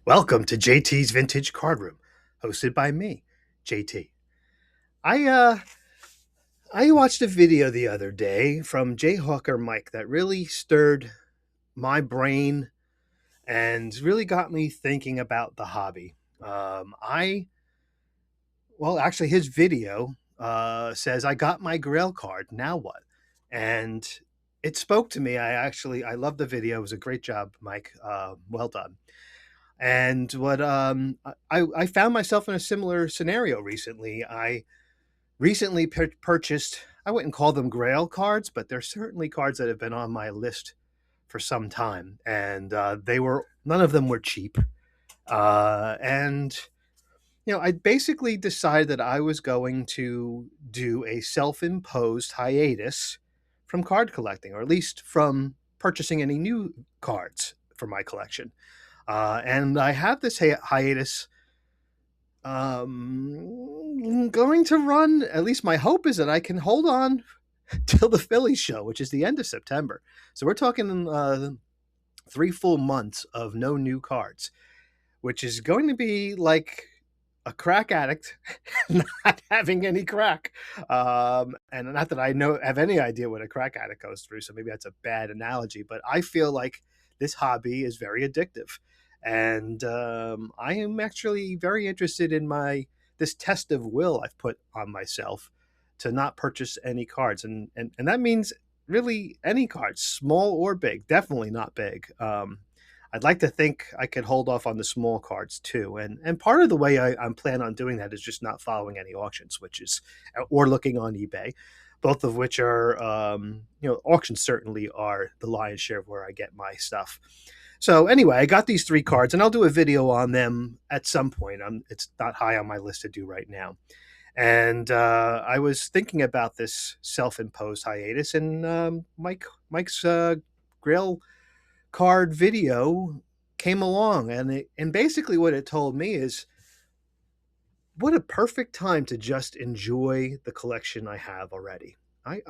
Welcome to JT's Vintage Card Room, hosted by me, JT. I uh I watched a video the other day from Jayhawker Mike that really stirred my brain and really got me thinking about the hobby. I well, actually, his video says I got my Grail card. Now what? And it spoke to me. I love the video. It was a great job, Mike. Well done. And what I found myself in a similar scenario recently. I recently purchased, I wouldn't call them Grail cards, but they're certainly cards that have been on my list for some time. And none of them were cheap. And I basically decided that I was going to do a self imposed hiatus from card collecting, or at least from purchasing any new cards for my collection. And I have this hiatus going to run. At least my hope is that I can hold on till the Phillies show, which is the end of September. So we're talking 3 full months of no new cards, which is going to be like a crack addict not having any crack. And not that I have any idea what a crack addict goes through, so maybe that's a bad analogy, but I feel like this hobby is very addictive. And I am actually very interested in this test of will I've put on myself to not purchase any cards. And that means really any cards, small or big, definitely not big. I'd like to think I could hold off on the small cards too, and part of the way I'm planning on doing that is just not following any auctions, or looking on eBay, both of which are auctions certainly are the lion's share of where I get my stuff. So anyway, I got these 3 cards, and I'll do a video on them at some point. It's not high on my list to do right now. And I was thinking about this self-imposed hiatus, and Mike's Grail card video came along, and basically what it told me is what a perfect time to just enjoy the collection I have already. I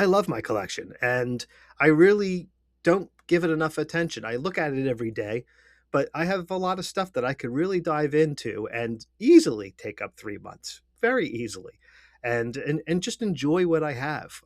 love my collection, and I really don't give it enough attention. I look at it every day, but I have a lot of stuff that I could really dive into and easily take up 3 months, very easily, and just enjoy what I have.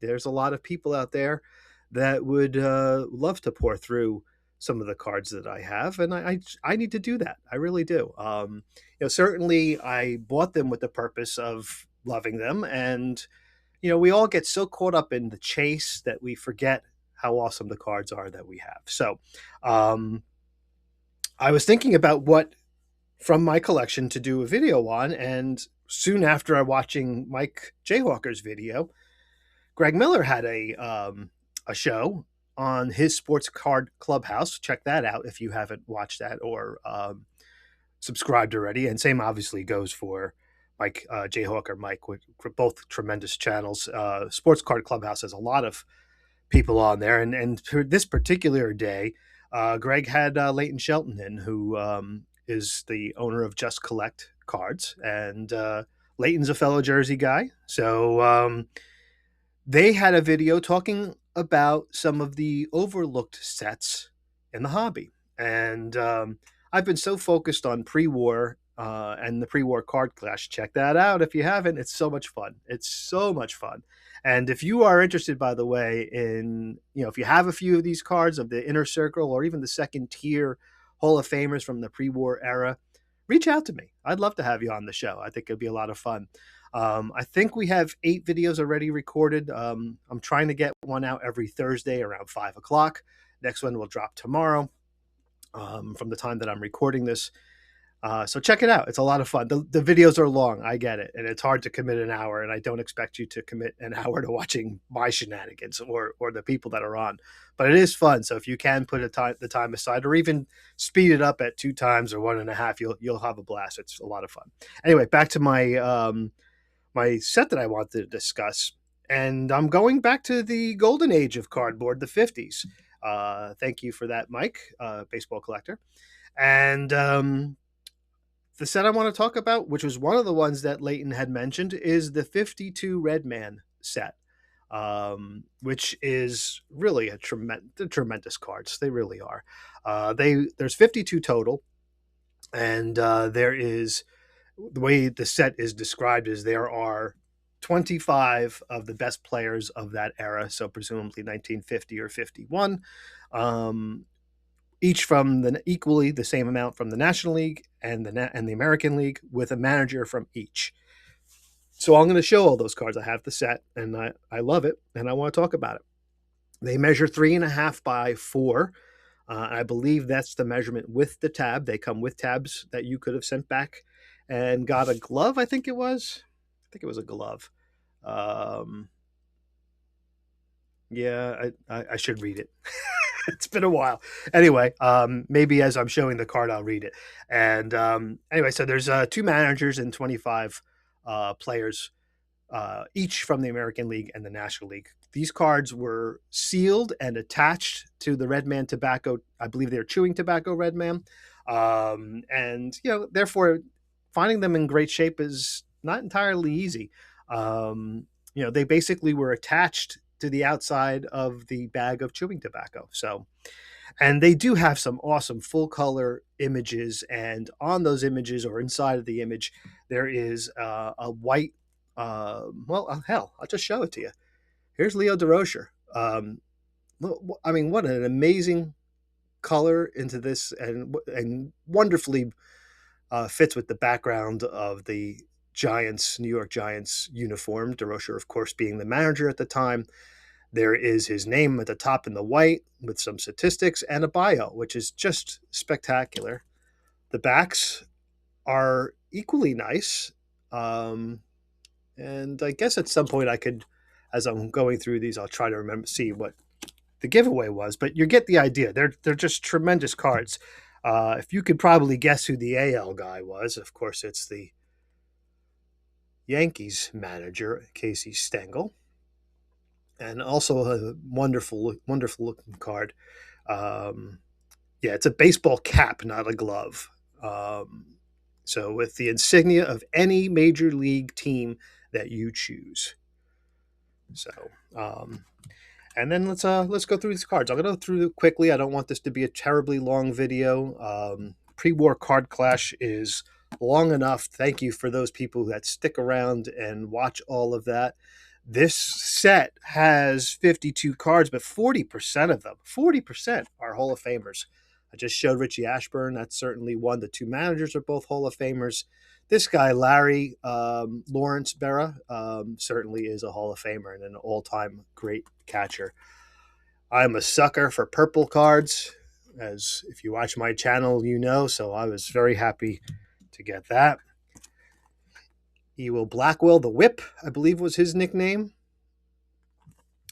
There's a lot of people out there that would love to pour through some of the cards that I have, and I need to do that. I really do. Certainly I bought them with the purpose of loving them, and we all get so caught up in the chase that we forget how awesome the cards are that we have. So, I was thinking about what from my collection to do a video on, and soon after I watching Mike Jayhawker's video, Greg Miller had a show on his Sports Card Clubhouse. Check that out if you haven't watched that or subscribed already. And same obviously goes for Mike Jayhawker, Mike, both tremendous channels. Sports Card Clubhouse has a lot of people on there, and for this particular day, Greg had Leighton Shelton in, who is the owner of Just Collect Cards, and Leighton's a fellow Jersey guy, so they had a video talking about some of the overlooked sets in the hobby, and I've been so focused on pre-war and the pre-war card clash. Check that out if you haven't. It's so much fun. It's so much fun. And if you are interested, by the way, in if you have a few of these cards of the inner circle or even the second tier Hall of Famers from the pre-war era, reach out to me. I'd love to have you on the show. I think it'd be a lot of fun. I think we have 8 videos already recorded. I'm trying to get one out every Thursday around 5 o'clock. Next one will drop tomorrow from the time that I'm recording this. So check it out. It's a lot of fun. The videos are long. I get it. And it's hard to commit an hour. And I don't expect you to commit an hour to watching my shenanigans or the people that are on. But it is fun. So if you can put the time aside, or even speed it up at 2 times or 1.5, you'll have a blast. It's a lot of fun. Anyway, back to my set that I wanted to discuss. And I'm going back to the golden age of cardboard, the 50s. Thank you for that, Mike, baseball collector. And the set I want to talk about, which was one of the ones that Leighton had mentioned, is the 52 Red Man set. which is really tremendous cards. They really are. There's 52 total, and there is the way the set is described is there are 25 of the best players of that era, so presumably 1950 or 51, um, each from the equally the same amount from the National League and the American League, with a manager from each. So I'm going to show all those cards. I have the set, and I love it, and I want to talk about it. They measure 3.5 by 4. I believe that's the measurement with the tab. They come with tabs that you could have sent back, and got a glove. I think it was. I think it was a glove. Um, yeah, I should read it. It's been a while. Anyway, maybe as I'm showing the card, I'll read it. And anyway, so there's 2 managers and 25 players, each from the American League and the National League. These cards were sealed and attached to the Red Man tobacco. I believe they're chewing tobacco Red Man. And, therefore, finding them in great shape is not entirely easy. They basically were attached to the outside of the bag of chewing tobacco. So, and they do have some awesome full color images. And on those images, or inside of the image, there is a white. Hell, I'll just show it to you. Here's Leo DeRocher. I mean, what an amazing color into this, and wonderfully fits with the background of the New York Giants uniform. DeRocher, of course, being the manager at the time. There is his name at the top in the white with some statistics and a bio, which is just spectacular. The backs are equally nice. And I guess at some point I could, as I'm going through these, I'll try to see what the giveaway was. But you get the idea. They're just tremendous cards. If you could probably guess who the AL guy was, of course, it's the Yankees manager, Casey Stengel. And also a wonderful, wonderful looking card. It's a baseball cap, not a glove. So with the insignia of any major league team that you choose. So, and then let's go through these cards. I'm gonna go through quickly. I don't want this to be a terribly long video. Pre-war card clash is long enough. Thank you for those people that stick around and watch all of that. This set has 52 cards, but 40% of them, 40% are Hall of Famers. I just showed Richie Ashburn. That's certainly one. The 2 managers are both Hall of Famers. This guy, Larry Lawrence Berra, certainly is a Hall of Famer and an all-time great catcher. I'm a sucker for purple cards, as if you watch my channel, you know, so I was very happy to get that. Ewell Blackwell, the Whip, I believe was his nickname.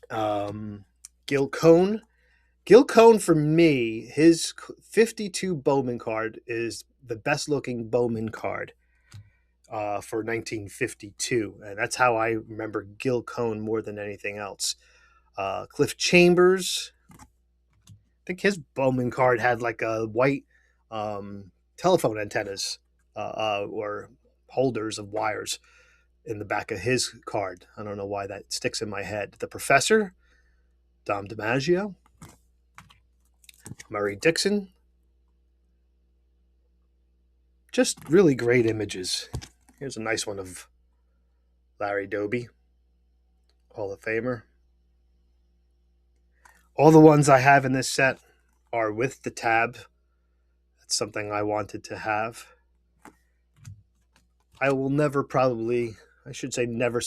Gil Cohn. Gil Cohn, for me, his 52 Bowman card is the best looking Bowman card for 1952. And that's how I remember Gil Cohn more than anything else. Cliff Chambers. I think his Bowman card had like a white telephone antennas or holders of wires in the back of his card. I don't know why that sticks in my head. The Professor, Dom DiMaggio, Murray Dixon. Just really great images. Here's a nice one of Larry Doby, Hall of Famer. All the ones I have in this set are with the tab. That's something I wanted to have. I will never probably, I should say never,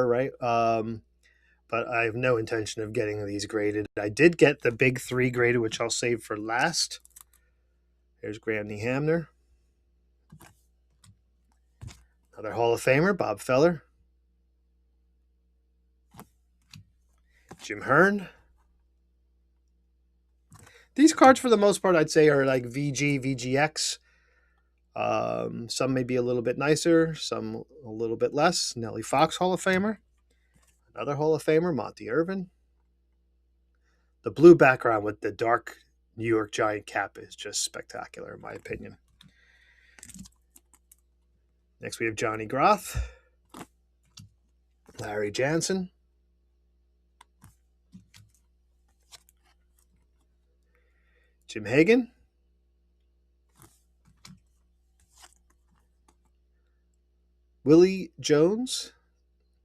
right? But I have no intention of getting these graded. I did get the big 3 graded, which I'll save for last. Here's Granny Hamner. Another Hall of Famer, Bob Feller. Jim Hearn. These cards, for the most part, I'd say are like VG, VGX. Some may be a little bit nicer, some a little bit less. Nellie Fox, Hall of Famer. Another Hall of Famer, Monty Irvin. The blue background with the dark New York Giant cap is just spectacular, in my opinion. Next, we have Johnny Groth, Larry Jansen, Jim Hagan, Willie Jones.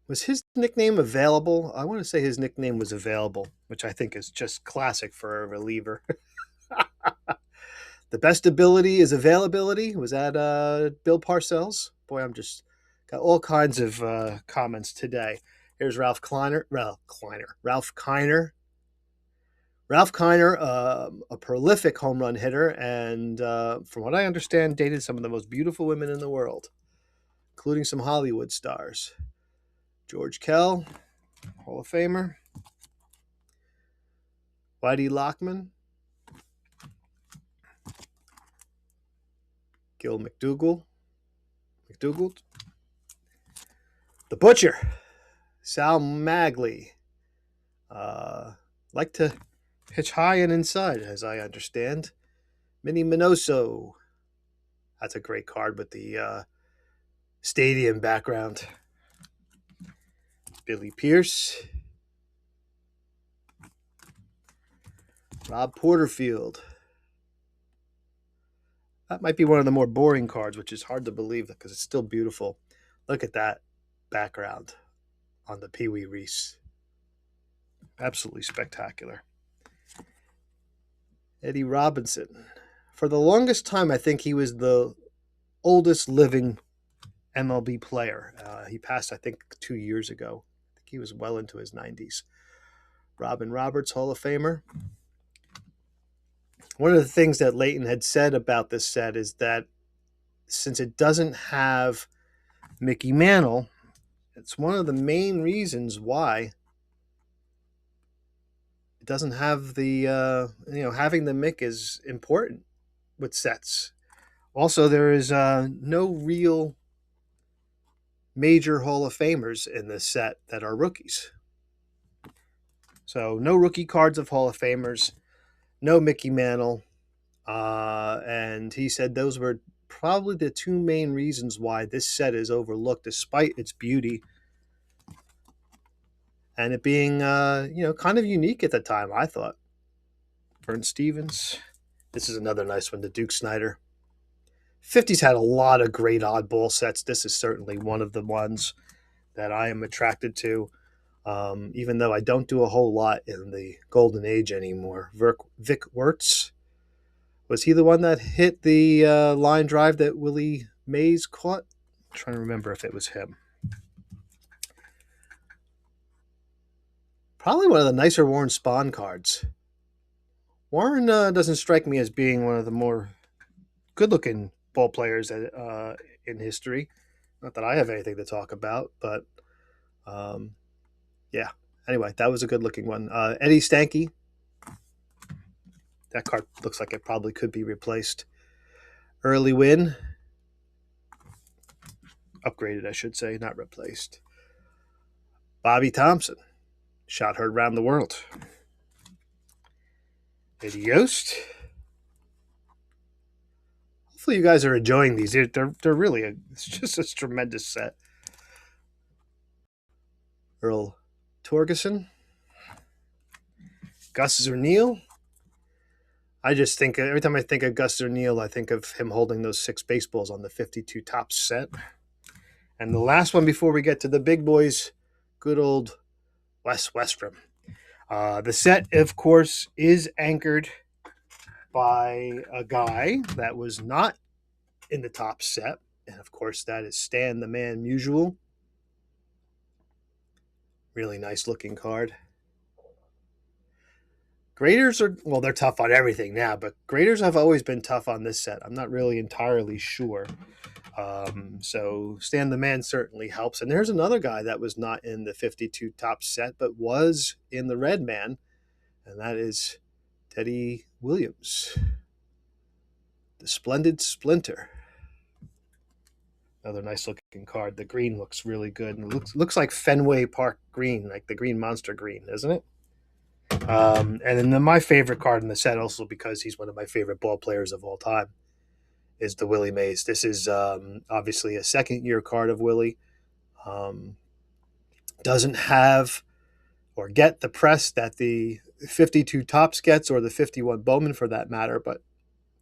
Was his nickname Available? I want to say his nickname was Available, which I think is just classic for a reliever. The best ability is availability. Was that Bill Parcells? Boy, I'm just got all kinds of comments today. Here's Ralph Kleiner. Ralph Kiner. Ralph Kiner, a prolific home run hitter, and from what I understand, dated some of the most beautiful women in the world, including some Hollywood stars. George Kell, Hall of Famer. Whitey Lockman. Gil McDougald. The Butcher. Sal Magley. Like to pitch high and inside, as I understand. Minnie Minoso. That's a great card with the stadium background. Billy Pierce. Rob Porterfield. That might be one of the more boring cards, which is hard to believe because it's still beautiful. Look at that background on the Pee Wee Reese. Absolutely spectacular. Eddie Robinson. For the longest time, I think he was the oldest living MLB player. He passed, I think, 2 years ago. I think he was well into his 90s. Robin Roberts, Hall of Famer. One of the things that Leighton had said about this set is that since it doesn't have Mickey Mantle, it's one of the main reasons why it doesn't have the, having the Mick is important with sets. Also, there is no real major Hall of Famers in this set that are rookies. So no rookie cards of Hall of Famers, no Mickey Mantle. And he said those were probably the two main reasons why this set is overlooked despite its beauty and it being, kind of unique at the time, I thought. Vern Stevens. This is another nice one, the Duke Snider. 50s had a lot of great oddball sets. This is certainly one of the ones that I am attracted to, even though I don't do a whole lot in the golden age anymore. Vic Wertz. Was he the one that hit the line drive that Willie Mays caught? I'm trying to remember if it was him. Probably one of the nicer Warren Spahn cards. Warren doesn't strike me as being one of the more good-looking ball players in history. Not that I have anything to talk about, but yeah. Anyway, that was a good-looking one. Eddie Stanky. That card looks like it probably could be replaced. Early Win. Upgraded, I should say, not replaced. Bobby Thompson. Shot heard around the world. Eddie Yost. Hopefully you guys are enjoying these. They're really it's just a tremendous set. Earl Torgerson. Gus Zerniel. I just think every time I think of Gus Zerniel, I think of him holding those 6 baseballs on the 52 Topps set. And the last one before we get to the big boys, good old Wes Westrom. The set, of course, is anchored by a guy that was not in the Topps set. And, of course, that is Stan the Man Musial. Really nice looking card. Graders they're tough on everything now, but graders have always been tough on this set. I'm not really entirely sure. So Stan the Man certainly helps. And there's another guy that was not in the 52 Topps set, but was in the Red Man, and that is Teddy Williams. The Splendid Splinter. Another nice looking card. The green looks really good. And it looks like Fenway Park green, like the Green Monster green, isn't it? And then my favorite card in the set, also because he's one of my favorite ball players of all time, is the Willie Mays. This is obviously a second-year card of Willie. Doesn't have or get the press that the 52 Tops gets, or the 51 Bowman for that matter. But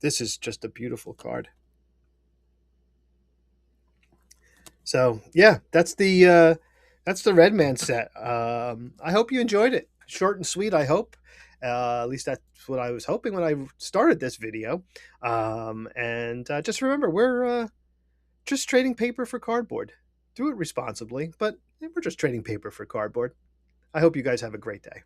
this is just a beautiful card. So yeah, that's the Red Man set. I hope you enjoyed it. Short and sweet, I hope. At least that's what I was hoping when I started this video. And just remember, we're just trading paper for cardboard. Do it responsibly, but we're just trading paper for cardboard. I hope you guys have a great day.